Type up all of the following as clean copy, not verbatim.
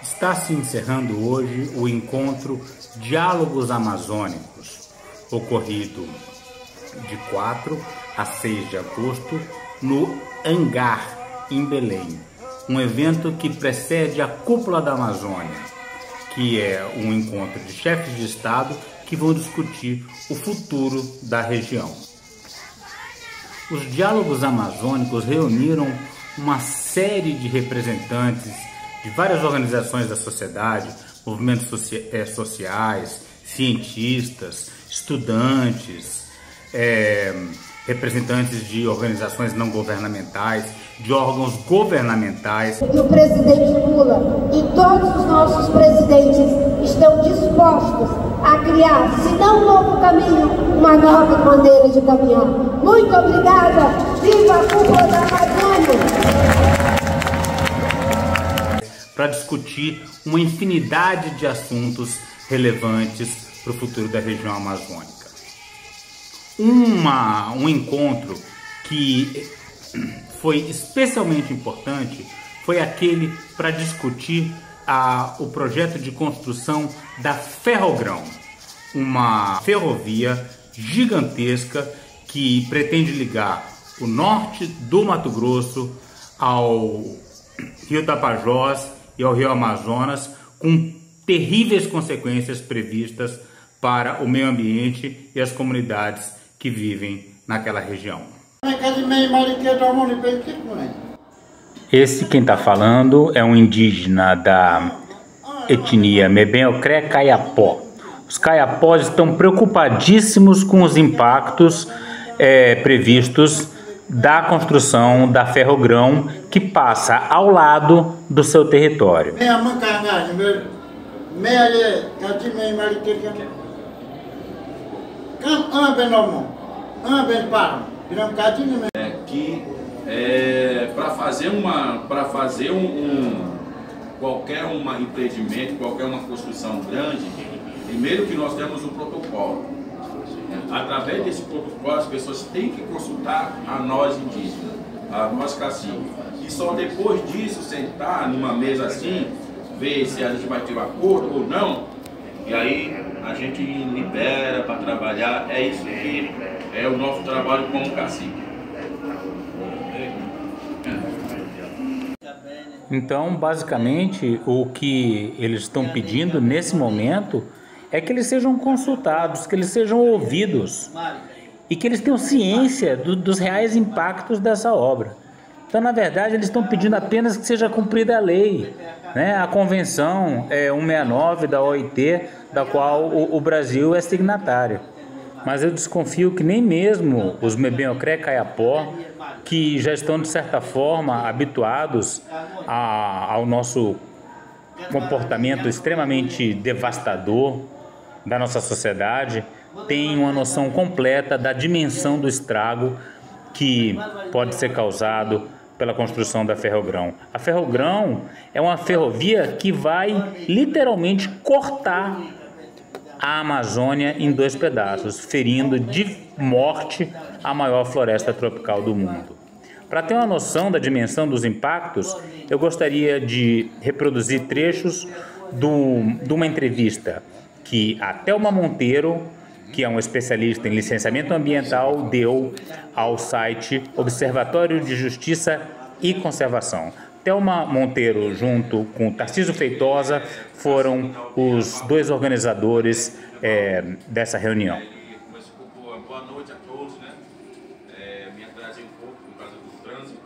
Está se encerrando hoje o encontro Diálogos Amazônicos, ocorrido de 4 a 6 de agosto no Hangar, em Belém. Um evento que precede a Cúpula da Amazônia, que é um encontro de chefes de Estado que vão discutir o futuro da região. Os Diálogos Amazônicos reuniram uma série de representantes de várias organizações da sociedade, movimentos sociais, cientistas, estudantes, representantes de organizações não governamentais, de órgãos governamentais. E o presidente Lula e todos os nossos presidentes estão dispostos a criar, se não um novo caminho, uma nova maneira de caminhar. Muito obrigada! Viva a Cúpula da Amazônia! Para discutir uma infinidade de assuntos relevantes para o futuro da região amazônica. Um encontro que foi especialmente importante foi aquele para discutir o projeto de construção da Ferrogrão, uma ferrovia gigantesca que pretende ligar o norte do Mato Grosso ao Rio Tapajós e ao Rio Amazonas, com terríveis consequências previstas para o meio ambiente e as comunidades que vivem naquela região. Esse quem está falando é um indígena da etnia Mebem-Ocré Kayapó. Os Kayapós estão preocupadíssimos com os impactos previstos da construção da Ferrogrão, que passa ao lado do seu território. Para fazer qualquer empreendimento, qualquer uma construção grande, primeiro que nós temos um protocolo. Através desse protocolo, as pessoas têm que consultar a nós indígenas, a nós caciques. E só depois disso, sentar numa mesa assim, ver se a gente vai ter um acordo ou não, e aí a gente libera para trabalhar. É isso que é o nosso trabalho como cacique. Então, basicamente, o que eles estão pedindo nesse momento é que eles sejam consultados, que eles sejam ouvidos e que eles tenham ciência dos reais impactos dessa obra. Então, na verdade, eles estão pedindo apenas que seja cumprida a lei, né? A Convenção 169 da OIT, da qual o Brasil é signatário. Mas eu desconfio que nem mesmo os Mebem-Ocré Kayapó, que já estão, de certa forma, habituados ao nosso comportamento extremamente devastador da nossa sociedade, tem uma noção completa da dimensão do estrago que pode ser causado pela construção da Ferrogrão. A Ferrogrão é uma ferrovia que vai literalmente cortar a Amazônia em 2 pedaços, ferindo de morte a maior floresta tropical do mundo. Para ter uma noção da dimensão dos impactos, eu gostaria de reproduzir trechos de uma entrevista que a Thelma Monteiro, que é um especialista em licenciamento ambiental, deu ao site Observatório de Justiça e Conservação. Thelma Monteiro, junto com Tarcísio Feitosa, foram os 2 organizadores dessa reunião. Boa noite a todos, né? Me atrasei um pouco por causa do trânsito.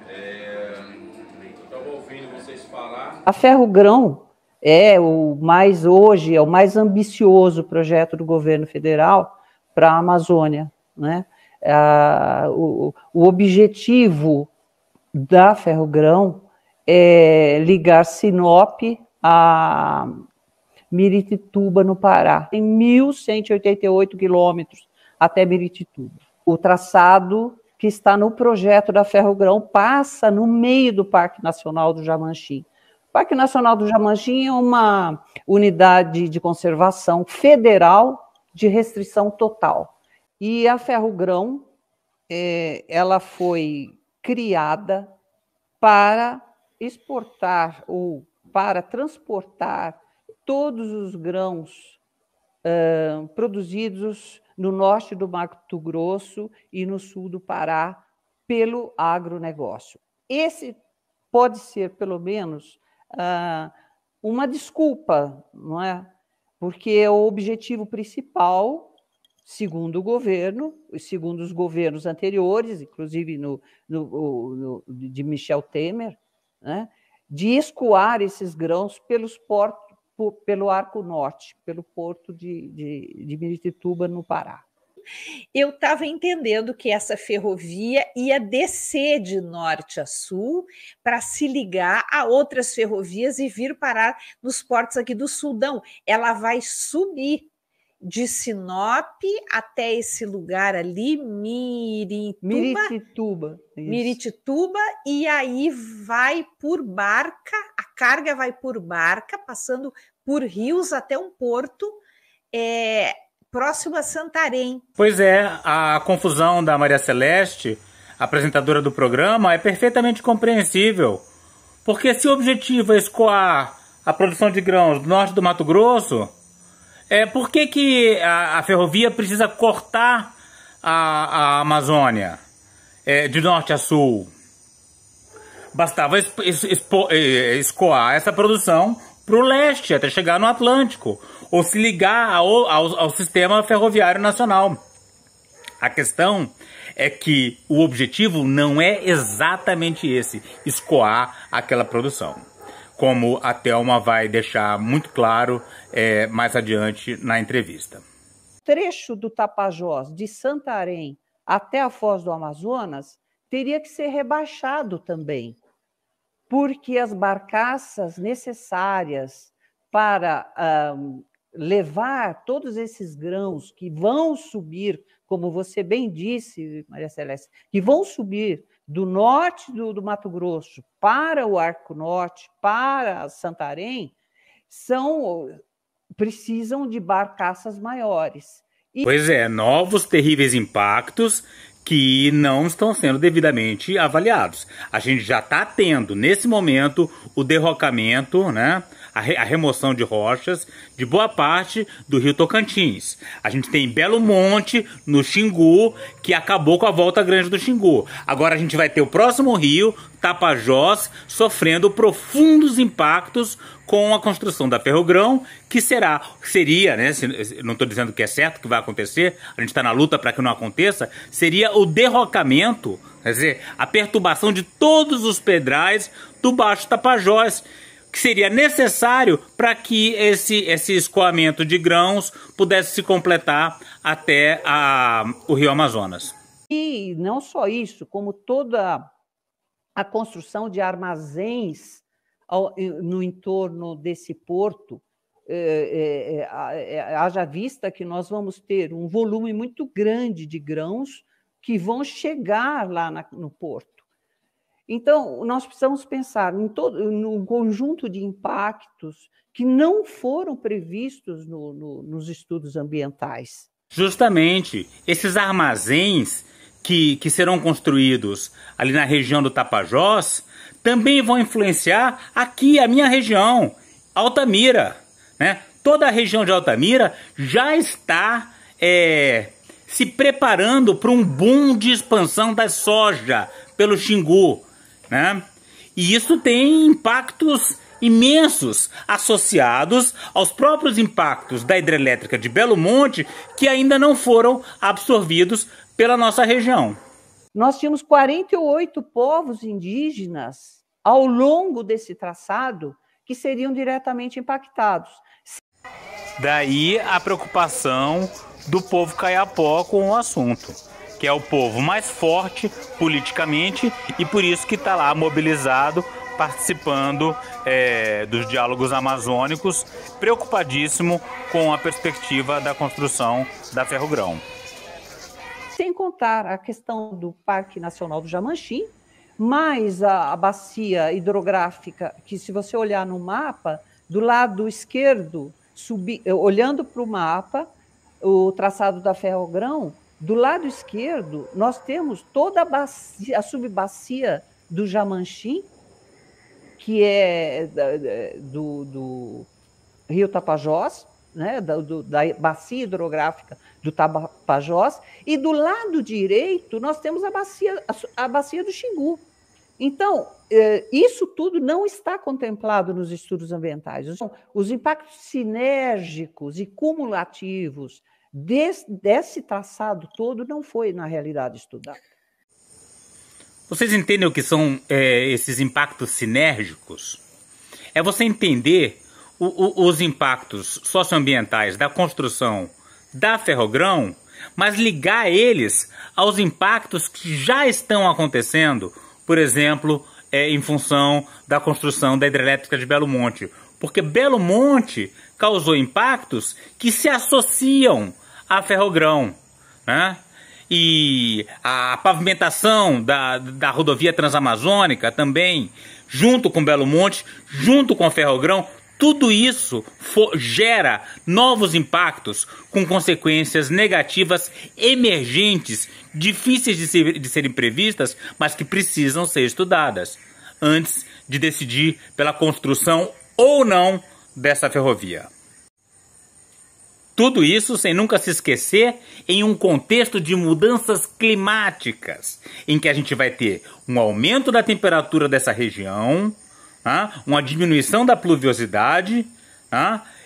Eu estava ouvindo vocês falar. A Ferrogrão é o mais ambicioso projeto do governo federal para a Amazônia, né? O objetivo da Ferrogrão é ligar Sinop a Miritituba, no Pará. Tem 1.188 quilômetros até Miritituba. O traçado que está no projeto da Ferrogrão passa no meio do Parque Nacional do Jamanchim. O Parque Nacional do Jamanchim é uma unidade de conservação federal de restrição total. E a Ferrogrão ela foi criada para exportar ou para transportar todos os grãos produzidos no norte do Mato Grosso e no sul do Pará pelo agronegócio. Esse pode ser, pelo menos, uma desculpa, não é? Porque o objetivo principal, segundo o governo, segundo os governos anteriores, inclusive de Michel Temer, né, de escoar esses grãos pelo Arco Norte, pelo porto de Miritituba, no Pará. Eu estava entendendo que essa ferrovia ia descer de norte a sul para se ligar a outras ferrovias e vir parar nos portos aqui do sul. Não, ela vai subir de Sinop até esse lugar ali, Miritituba, e aí vai por barca, a carga vai por barca, passando por rios até um porto próximo a Santarém. Pois é, a confusão da Maria Celeste, apresentadora do programa, é perfeitamente compreensível. Porque se o objetivo é escoar a produção de grãos do norte do Mato Grosso, por que a ferrovia precisa cortar a Amazônia de norte a sul? Bastava escoar essa produção para o leste, até chegar no Atlântico, ou se ligar ao sistema ferroviário nacional. A questão é que o objetivo não é exatamente esse, escoar aquela produção, como a Thelma vai deixar muito claro mais adiante na entrevista. O trecho do Tapajós, de Santarém até a Foz do Amazonas, teria que ser rebaixado também, porque as barcaças necessárias para levar todos esses grãos que vão subir, como você bem disse, Maria Celeste, que vão subir do norte do Mato Grosso para o Arco Norte, para Santarém, precisam de barcaças maiores. Pois é, novos terríveis impactos que não estão sendo devidamente avaliados. A gente já está tendo, nesse momento, o derrocamento, né? A remoção de rochas de boa parte do rio Tocantins. A gente tem Belo Monte, no Xingu, que acabou com a volta grande do Xingu. Agora a gente vai ter o próximo rio, Tapajós, sofrendo profundos impactos com a construção da Ferrogrão, que seria, né, não estou dizendo que é certo que vai acontecer, a gente está na luta para que não aconteça, seria o derrocamento, quer dizer, a perturbação de todos os pedrais do Baixo Tapajós, que seria necessário para que esse escoamento de grãos pudesse se completar até o Rio Amazonas. E não só isso, como toda a construção de armazéns no entorno desse porto, haja vista que nós vamos ter um volume muito grande de grãos que vão chegar lá no porto. Então, nós precisamos pensar num conjunto de impactos que não foram previstos nos estudos ambientais. Justamente, esses armazéns que serão construídos ali na região do Tapajós também vão influenciar aqui a minha região, Altamira, né? Toda a região de Altamira já está se preparando para um boom de expansão da soja pelo Xingu, né? E isso tem impactos imensos associados aos próprios impactos da hidrelétrica de Belo Monte que ainda não foram absorvidos pela nossa região. Nós tínhamos 48 povos indígenas ao longo desse traçado que seriam diretamente impactados. Daí a preocupação do povo caiapó com o assunto, que é o povo mais forte politicamente e por isso que está lá mobilizado, participando dos diálogos amazônicos, preocupadíssimo com a perspectiva da construção da Ferrogrão. Sem contar a questão do Parque Nacional do Jamanchim, mais a bacia hidrográfica, que se você olhar no mapa, do lado esquerdo, olhando para o mapa, o traçado da Ferrogrão, Do lado esquerdo, nós temos toda a subbacia do Jamanchim, que é do Rio Tapajós, né, da bacia hidrográfica do Tapajós, e do lado direito nós temos a bacia do Xingu. Então, isso tudo não está contemplado nos estudos ambientais. Os impactos sinérgicos e cumulativos desse traçado todo não foi, na realidade, estudado. Vocês entendem o que são esses impactos sinérgicos? É você entender os impactos socioambientais da construção da Ferrogrão, mas ligar eles aos impactos que já estão acontecendo, por exemplo, em função da construção da hidrelétrica de Belo Monte. Porque Belo Monte causou impactos que se associam à Ferrogrão, né? E a pavimentação da rodovia transamazônica também, junto com Belo Monte, junto com a Ferrogrão, tudo isso gera novos impactos com consequências negativas emergentes, difíceis de serem previstas, mas que precisam ser estudadas antes de decidir pela construção ou não dessa ferrovia. Tudo isso sem nunca se esquecer em um contexto de mudanças climáticas, em que a gente vai ter um aumento da temperatura dessa região, uma diminuição da pluviosidade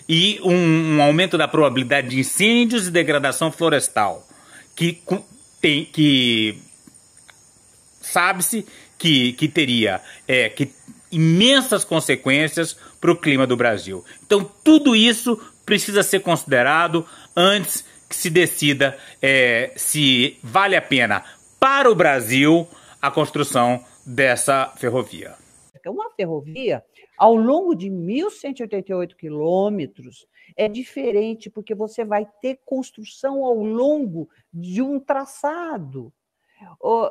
e um aumento da probabilidade de incêndios e degradação florestal, que sabe-se que teria imensas consequências para o clima do Brasil. Então tudo isso precisa ser considerado antes que se decida se vale a pena para o Brasil a construção dessa ferrovia. Uma ferrovia, ao longo de 1.188 quilômetros, é diferente, porque você vai ter construção ao longo de um traçado.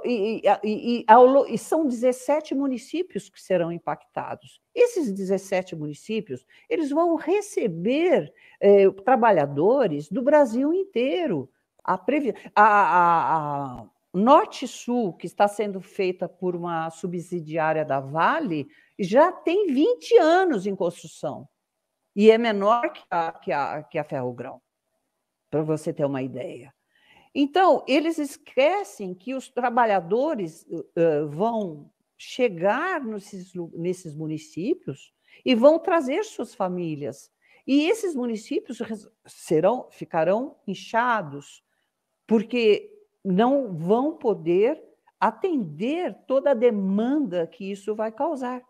E são 17 municípios que serão impactados. Esses 17 municípios, eles vão receber trabalhadores do Brasil inteiro. A Norte-Sul, que está sendo feita por uma subsidiária da Vale, já tem 20 anos em construção e é menor que a Ferrogrão, para você ter uma ideia. Então, eles esquecem que os trabalhadores vão chegar nesses municípios e vão trazer suas famílias. E esses municípios ficarão inchados, porque não vão poder atender toda a demanda que isso vai causar.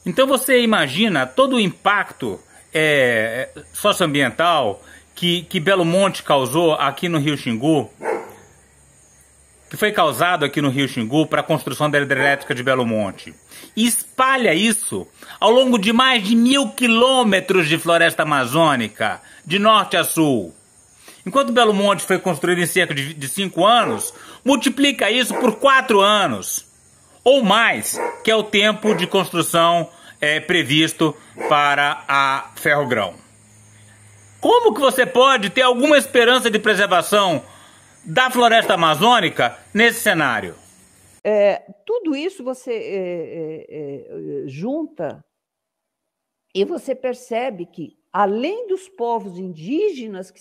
Então você imagina todo o impacto socioambiental que Belo Monte causou aqui no Rio Xingu, que foi causado aqui no Rio Xingu para a construção da hidrelétrica de Belo Monte. E espalha isso ao longo de mais de 1.000 quilômetros de floresta amazônica, de norte a sul. Enquanto Belo Monte foi construído em cerca de 5 anos, multiplica isso por 4 anos, ou mais, que é o tempo de construção previsto para a Ferrogrão. Como que você pode ter alguma esperança de preservação da floresta amazônica nesse cenário? Tudo isso você junta e você percebe que, além dos povos indígenas que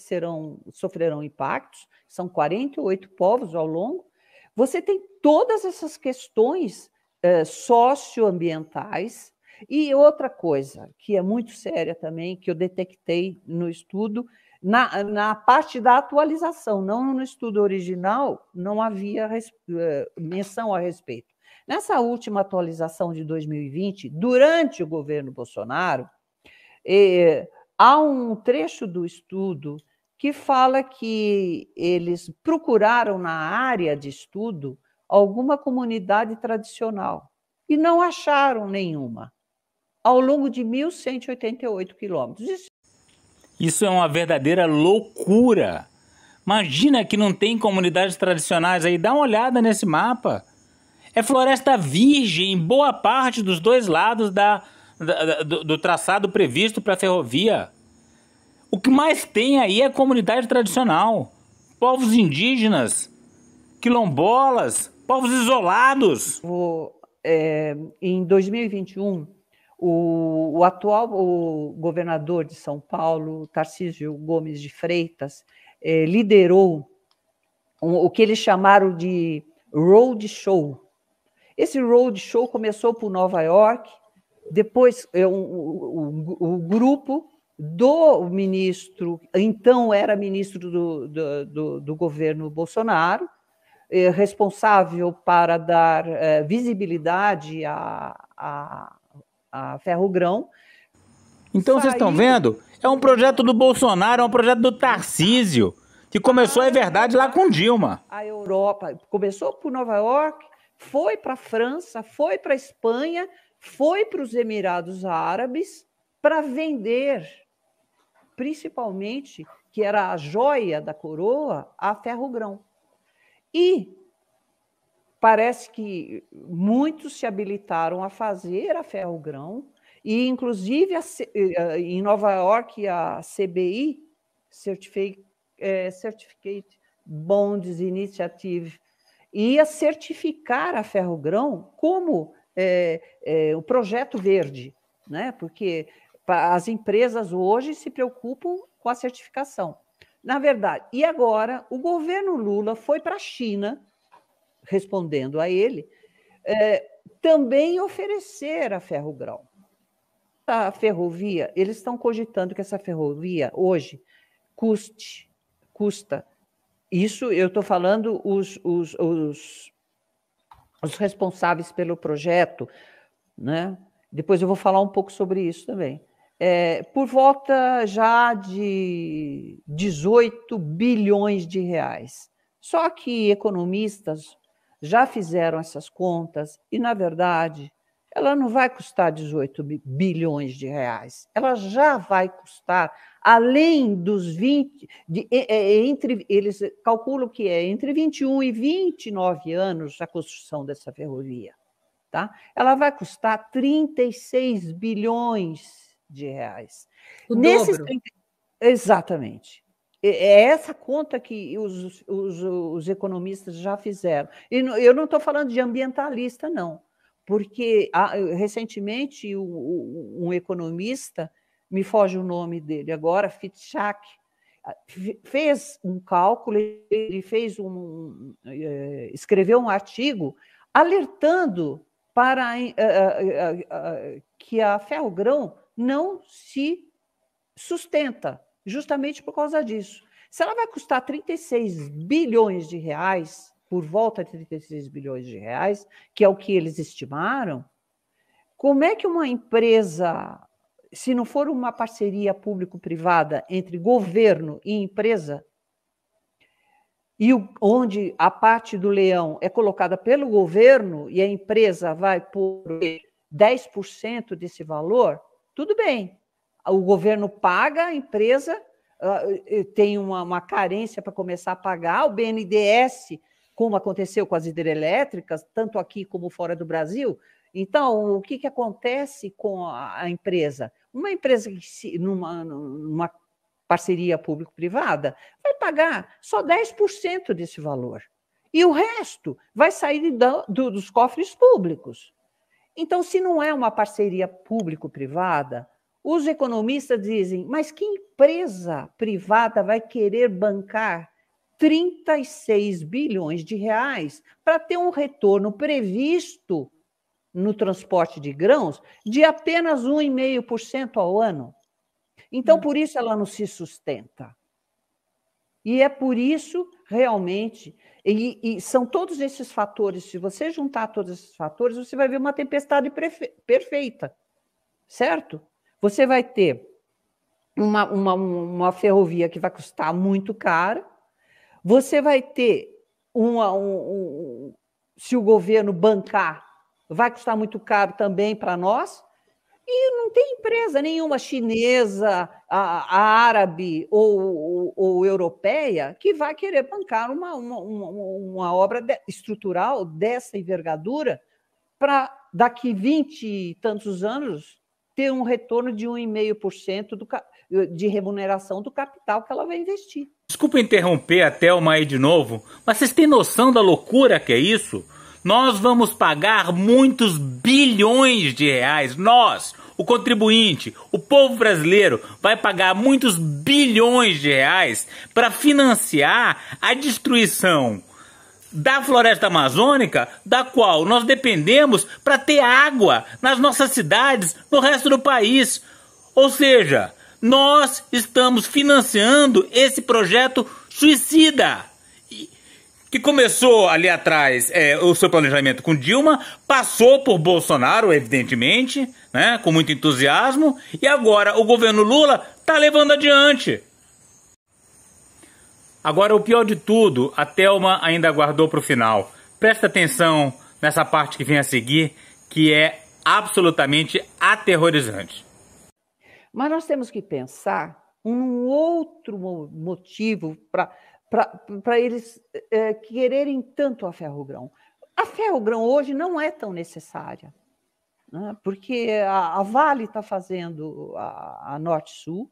sofrerão impactos, são 48 povos ao longo, você tem todas essas questões socioambientais. E outra coisa que é muito séria também, que eu detectei no estudo, na parte da atualização, não no estudo original, não havia menção a respeito. Nessa última atualização de 2020, durante o governo Bolsonaro, há um trecho do estudo que fala que eles procuraram na área de estudo alguma comunidade tradicional e não acharam nenhuma, ao longo de 1.188 quilômetros. Isso é uma verdadeira loucura. Imagina que não tem comunidades tradicionais aí. Dá uma olhada nesse mapa. É floresta virgem em boa parte dos dois lados do traçado previsto para a ferrovia. O que mais tem aí é comunidade tradicional, povos indígenas, quilombolas, povos isolados. Em 2021, o atual governador de São Paulo, Tarcísio Gomes de Freitas, liderou o que eles chamaram de road show. Esse road show começou por Nova York, depois o grupo do ministro, então era ministro do governo Bolsonaro, responsável para dar visibilidade a Ferrogrão. Então vocês estão vendo? É um projeto do Bolsonaro, é um projeto do Tarcísio, que começou, é verdade, lá com Dilma. A Europa começou por Nova York, foi para a França, foi para a Espanha, foi para os Emirados Árabes para vender, principalmente, que era a joia da coroa, a Ferrogrão. E parece que muitos se habilitaram a fazer a Ferrogrão, e, inclusive, em Nova York, a CBI, Certificate Bonds Initiative, ia certificar a Ferrogrão como o projeto verde, né? Porque as empresas hoje se preocupam com a certificação. Na verdade, e agora o governo Lula foi para a China, respondendo a ele, também oferecer a Ferrogrão. A ferrovia, eles estão cogitando que essa ferrovia hoje custa. Isso eu estou falando os responsáveis pelo projeto, né? Depois eu vou falar um pouco sobre isso também. Por volta já de 18 bilhões de reais. Só que economistas já fizeram essas contas e, na verdade, ela não vai custar 18 bilhões de reais. Ela já vai custar, além dos 20... eles calculam que é entre 21 e 29 anos a construção dessa ferrovia. Tá? Ela vai custar 36 bilhões de reais. O dobro. Exatamente. É essa conta que os economistas já fizeram. E eu não estou falando de ambientalista, não, porque recentemente um economista, me foge o nome dele agora, Fitchak, fez um cálculo, ele escreveu um artigo alertando para que a Ferrogrão não se sustenta, justamente por causa disso. Se ela vai custar 36 bilhões de reais, por volta de 36 bilhões de reais, que é o que eles estimaram, como é que uma empresa, se não for uma parceria público-privada entre governo e empresa, e onde a parte do leão é colocada pelo governo e a empresa vai por 10% desse valor, tudo bem. O governo paga, a empresa tem uma carência para começar a pagar, o BNDES, como aconteceu com as hidrelétricas, tanto aqui como fora do Brasil. Então, o que acontece com a empresa? Uma empresa que, numa parceria público-privada, vai pagar só 10% desse valor. E o resto vai sair dos cofres públicos. Então, se não é uma parceria público-privada, os economistas dizem, mas que empresa privada vai querer bancar 36 bilhões de reais para ter um retorno previsto no transporte de grãos de apenas 1,5% ao ano? Então, por isso ela não se sustenta. E é por isso, realmente, e são todos esses fatores, se você juntar todos esses fatores, você vai ver uma tempestade perfeita, certo? Você vai ter uma ferrovia que vai custar muito cara, você vai ter, se o governo bancar, vai custar muito caro também para nós, e não tem empresa nenhuma chinesa, árabe ou europeia que vai querer bancar uma obra estrutural dessa envergadura para daqui 20 e tantos anos ter um retorno de 1,5% de remuneração do capital que ela vai investir. Desculpa interromper a Thelma aí de novo, mas vocês têm noção da loucura que é isso? Nós vamos pagar muitos bilhões de reais, nós, o contribuinte, o povo brasileiro, vai pagar muitos bilhões de reais para financiar a destruição da floresta amazônica, da qual nós dependemos para ter água nas nossas cidades, no resto do país. Ou seja, nós estamos financiando esse projeto suicida, que começou ali atrás o seu planejamento com Dilma, passou por Bolsonaro, evidentemente, né, com muito entusiasmo, e agora o governo Lula está levando adiante. Agora, o pior de tudo, a Thelma ainda guardou para o final. Presta atenção nessa parte que vem a seguir, que é absolutamente aterrorizante. Mas nós temos que pensar um outro motivo para eles quererem tanto a ferrogrão. A ferrogrão hoje não é tão necessária, né? Porque a Vale está fazendo a Norte-Sul,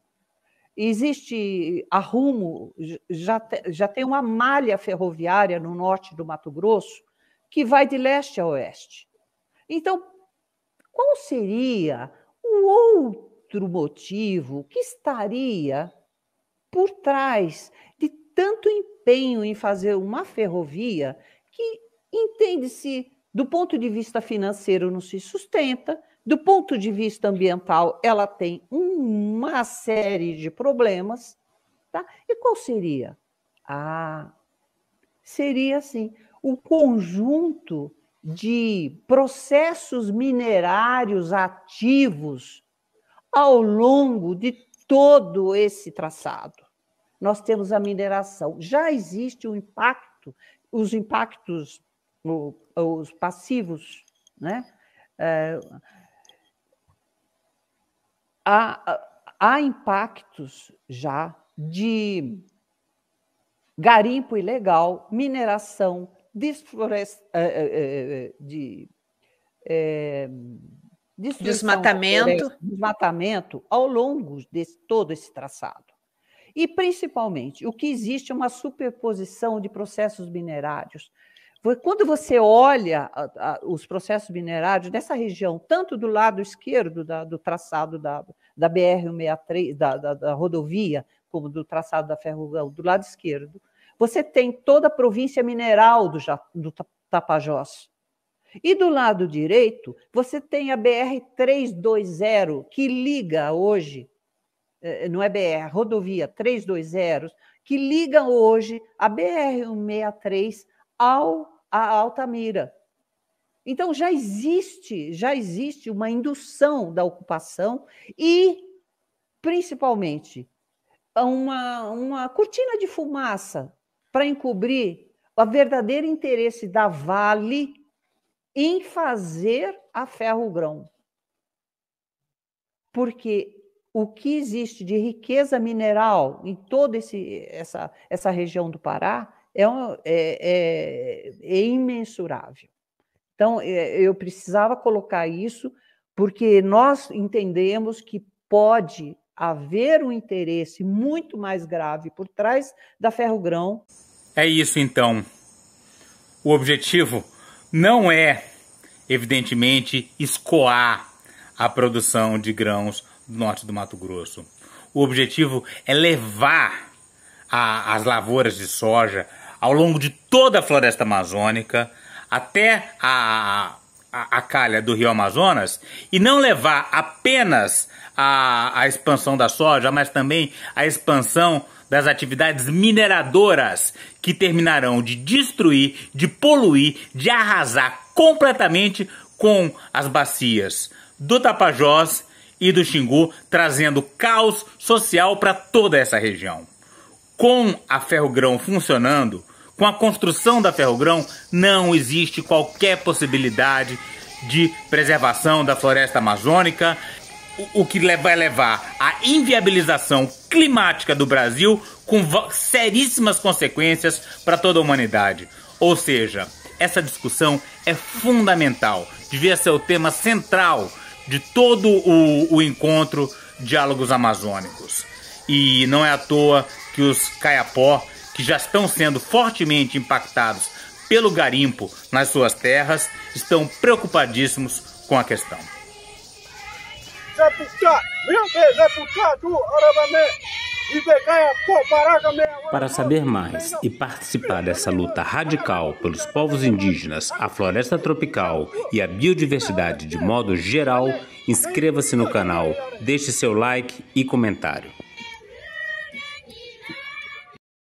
existe a Rumo, já tem uma malha ferroviária no norte do Mato Grosso que vai de leste a oeste. Então, qual seria o outro motivo que estaria por trás de tanto empenho em fazer uma ferrovia que, entende-se, do ponto de vista financeiro não se sustenta, do ponto de vista ambiental ela tem uma série de problemas, tá? E qual seria? Seria assim, o conjunto de processos minerários ativos ao longo de todo esse traçado. Nós temos a mineração, já existe o impacto, os impactos, os passivos, né? Há impactos já de garimpo ilegal, mineração, desmatamento ao longo de todo esse traçado. E, principalmente, o que existe é uma superposição de processos minerários. Quando você olha os processos minerários dessa região, tanto do lado esquerdo do traçado da BR-163, da rodovia, como do traçado da ferrogrão, do lado esquerdo, você tem toda a província mineral do Tapajós. E do lado direito, você tem a BR-320, que liga hoje, não é BR, a rodovia 320, que liga hoje a BR-163 a Altamira. Então, já existe uma indução da ocupação e, principalmente, uma cortina de fumaça para encobrir o verdadeiro interesse da Vale em fazer a ferrogrão. Porque o que existe de riqueza mineral em toda essa região do Pará é imensurável. Então, eu precisava colocar isso, porque nós entendemos que pode haver um interesse muito mais grave por trás da ferrogrão. É isso, então. O objetivo não é, evidentemente, escoar a produção de grãos do norte do Mato Grosso. O objetivo é levar as lavouras de soja ao longo de toda a floresta amazônica até a calha do Rio Amazonas e não levar apenas a expansão da soja, mas também a expansão das atividades mineradoras que terminarão de destruir, de poluir, de arrasar completamente com as bacias do Tapajós e do Xingu, trazendo caos social para toda essa região. Com a ferrogrão funcionando, com a construção da ferrogrão, não existe qualquer possibilidade de preservação da floresta amazônica, o que vai levar à inviabilização climática do Brasil, com seríssimas consequências para toda a humanidade. Ou seja, essa discussão é fundamental, devia ser o tema central de todo o encontro Diálogos Amazônicos. E não é à toa que os Kayapó, que já estão sendo fortemente impactados pelo garimpo nas suas terras, estão preocupadíssimos com a questão. Para saber mais e participar dessa luta radical pelos povos indígenas, a floresta tropical e a biodiversidade de modo geral, inscreva-se no canal, deixe seu like e comentário.